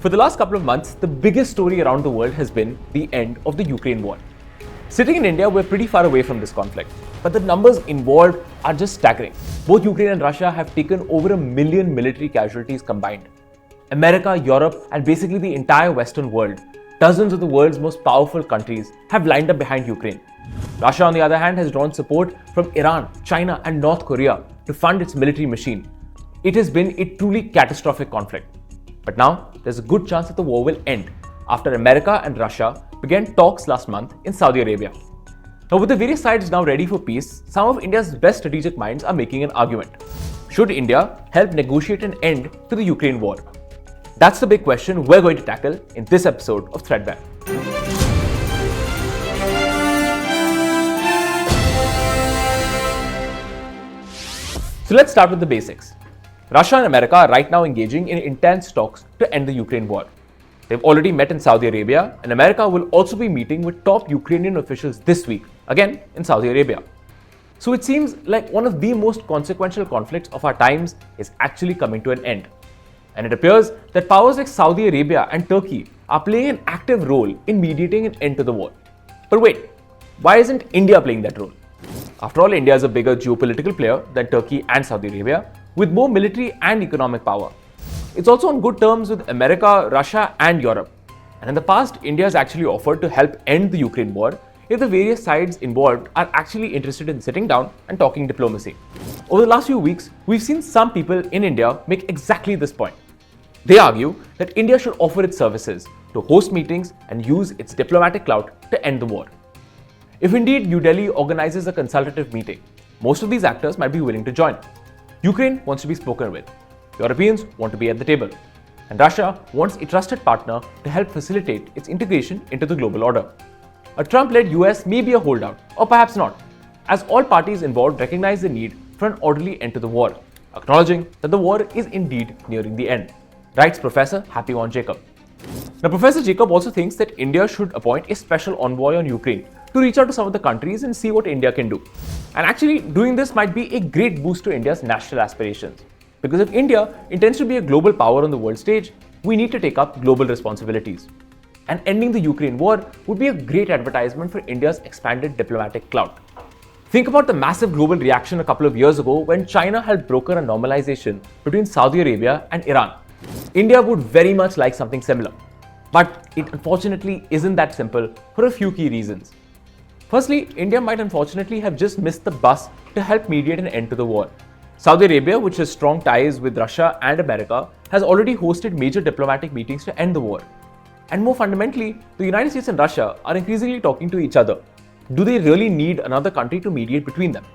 For the last couple of months, the biggest story around the world has been the end of the Ukraine war. Sitting in India, we're pretty far away from this conflict, but the numbers involved are just staggering. Both Ukraine and Russia have taken over 1 million military casualties combined. America, Europe, and basically the entire Western world, dozens of the world's most powerful countries, have lined up behind Ukraine. Russia, on the other hand, has drawn support from Iran, China, and North Korea to fund its military machine. It has been a truly catastrophic conflict. But now, there's a good chance that the war will end after America and Russia began talks last month in Saudi Arabia. Now, with the various sides now ready for peace, some of India's best strategic minds are making an argument. Should India help negotiate an end to the Ukraine war? That's the big question we're going to tackle in this episode of Threadbare. So let's start with the basics. Russia and America are right now engaging in intense talks to end the Ukraine war. They've already met in Saudi Arabia, and America will also be meeting with top Ukrainian officials this week, again in Saudi Arabia. So it seems like one of the most consequential conflicts of our times is actually coming to an end. And it appears that powers like Saudi Arabia and Turkey are playing an active role in mediating an end to the war. But wait, why isn't India playing that role? After all, India is a bigger geopolitical player than Turkey and Saudi Arabia, with more military and economic power. It's also on good terms with America, Russia, and Europe. And in the past, India has actually offered to help end the Ukraine war if the various sides involved are actually interested in sitting down and talking diplomacy. Over the last few weeks, we've seen some people in India make exactly this point. They argue that India should offer its services to host meetings and use its diplomatic clout to end the war. If indeed New Delhi organizes a consultative meeting, most of these actors might be willing to join. Ukraine wants to be spoken with. Europeans want to be at the table. And Russia wants a trusted partner to help facilitate its integration into the global order. A Trump-led US may be a holdout, or perhaps not, as all parties involved recognize the need for an orderly end to the war, acknowledging that the war is indeed nearing the end, writes Professor Happywon Jacob. Now, Professor Jacob also thinks that India should appoint a special envoy on Ukraine to reach out to some of the countries and see what India can do. And actually, doing this might be a great boost to India's national aspirations. Because if India intends to be a global power on the world stage, we need to take up global responsibilities. And ending the Ukraine war would be a great advertisement for India's expanded diplomatic clout. Think about the massive global reaction a couple of years ago when China helped broker a normalization between Saudi Arabia and Iran. India would very much like something similar. But it unfortunately isn't that simple for a few key reasons. Firstly, India might unfortunately have just missed the bus to help mediate an end to the war. Saudi Arabia, which has strong ties with Russia and America, has already hosted major diplomatic meetings to end the war. And more fundamentally, the United States and Russia are increasingly talking to each other. Do they really need another country to mediate between them?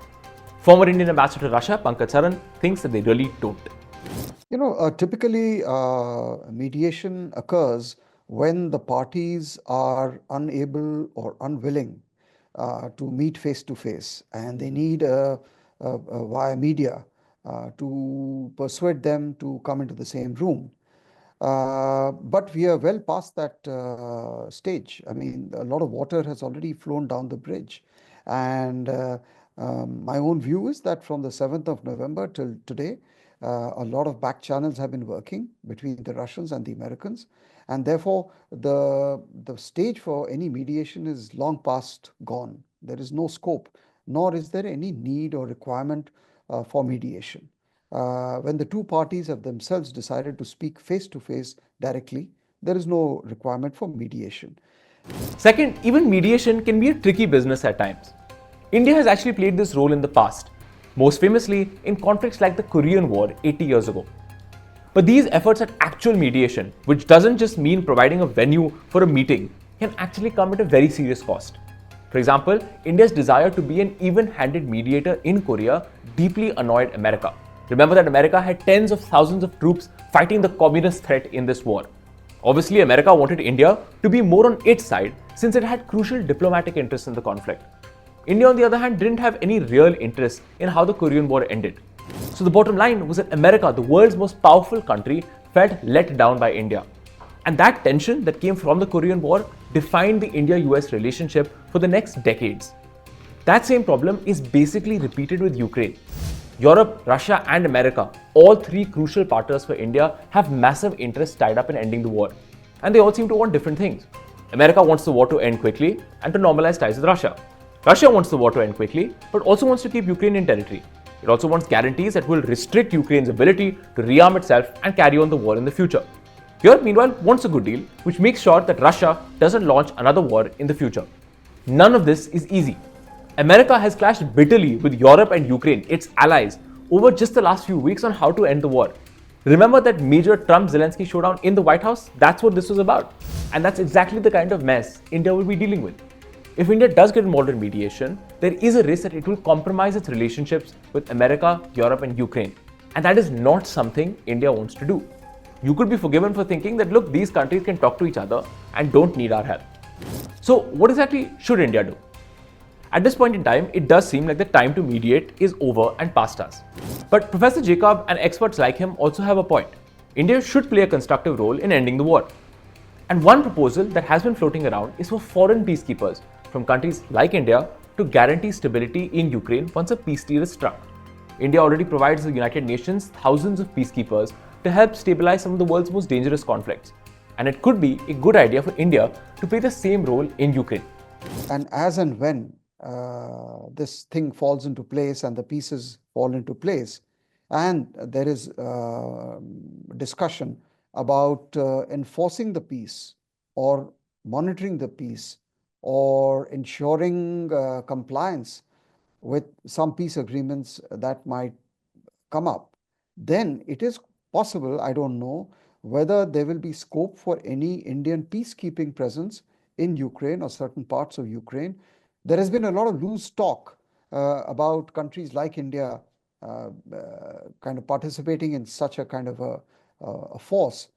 Former Indian ambassador to Russia, Pankaj Saran, thinks that they really don't. Typically, mediation occurs when the parties are unable or unwilling to meet face to face, and they need via media to persuade them to come into the same room. But we are well past that stage. I mean, a lot of water has already flown down the bridge. And my own view is that from the 7th of November till today, a lot of back channels have been working between the Russians and the Americans. And therefore, the stage for any mediation is long past gone. There is no scope, nor is there any need or requirement for mediation. When the two parties have themselves decided to speak face to face directly, there is no requirement for mediation. Second, even mediation can be a tricky business at times. India has actually played this role in the past, most famously in conflicts like the Korean War 80 years ago. But these efforts at actual mediation, which doesn't just mean providing a venue for a meeting, can actually come at a very serious cost. For example, India's desire to be an even-handed mediator in Korea deeply annoyed America. Remember that America had tens of thousands of troops fighting the communist threat in this war. Obviously, America wanted India to be more on its side since it had crucial diplomatic interests in the conflict. India, on the other hand, didn't have any real interest in how the Korean War ended. So the bottom line was that America, the world's most powerful country, felt let down by India. And that tension that came from the Korean War defined the India-US relationship for the next decades. That same problem is basically repeated with Ukraine. Europe, Russia, and America, all three crucial partners for India, have massive interests tied up in ending the war. And they all seem to want different things. America wants the war to end quickly and to normalize ties with Russia. Russia wants the war to end quickly, but also wants to keep Ukrainian territory. It also wants guarantees that will restrict Ukraine's ability to rearm itself and carry on the war in the future. Europe, meanwhile, wants a good deal, which makes sure that Russia doesn't launch another war in the future. None of this is easy. America has clashed bitterly with Europe and Ukraine, its allies, over just the last few weeks on how to end the war. Remember that major Trump-Zelensky showdown in the White House? That's what this was about. And that's exactly the kind of mess India will be dealing with. If India does get involved in mediation, there is a risk that it will compromise its relationships with America, Europe, and Ukraine. And that is not something India wants to do. You could be forgiven for thinking that, look, these countries can talk to each other and don't need our help. So, what exactly should India do? At this point in time, it does seem like the time to mediate is over and past us. But Professor Jacob and experts like him also have a point. India should play a constructive role in ending the war. And one proposal that has been floating around is for foreign peacekeepers from countries like India to guarantee stability in Ukraine once a peace deal is struck. India already provides the United Nations thousands of peacekeepers to help stabilize some of the world's most dangerous conflicts. And it could be a good idea for India to play the same role in Ukraine. And as and when this thing falls into place and the pieces fall into place, and there is discussion about enforcing the peace or monitoring the peace or ensuring compliance with some peace agreements that might come up, then it is possible, I don't know, whether there will be scope for any Indian peacekeeping presence in Ukraine or certain parts of Ukraine. There has been a lot of loose talk about countries like India kind of participating in such a kind of a force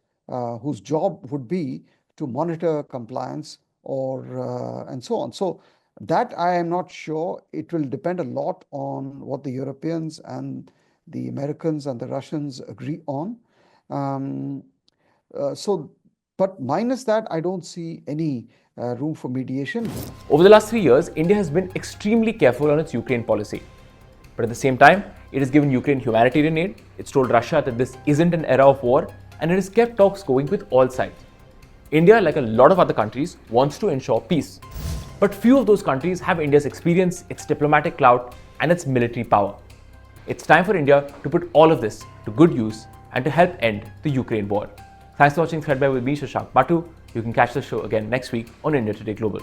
whose job would be to monitor compliance or and so on. So that I am not sure. It will depend a lot on what the Europeans and the Americans and the Russians agree on. But minus that, I don't see any room for mediation. Over the last 3 years, India has been extremely careful on its Ukraine policy. But at the same time, it has given Ukraine humanitarian aid, it's told Russia that this isn't an era of war, and it has kept talks going with all sides. India, like a lot of other countries, wants to ensure peace. But few of those countries have India's experience, its diplomatic clout, and its military power. It's time for India to put all of this to good use and to help end the Ukraine war. Thanks for watching Threadbare with me, Shashank Batu. You can catch the show again next week on India Today Global.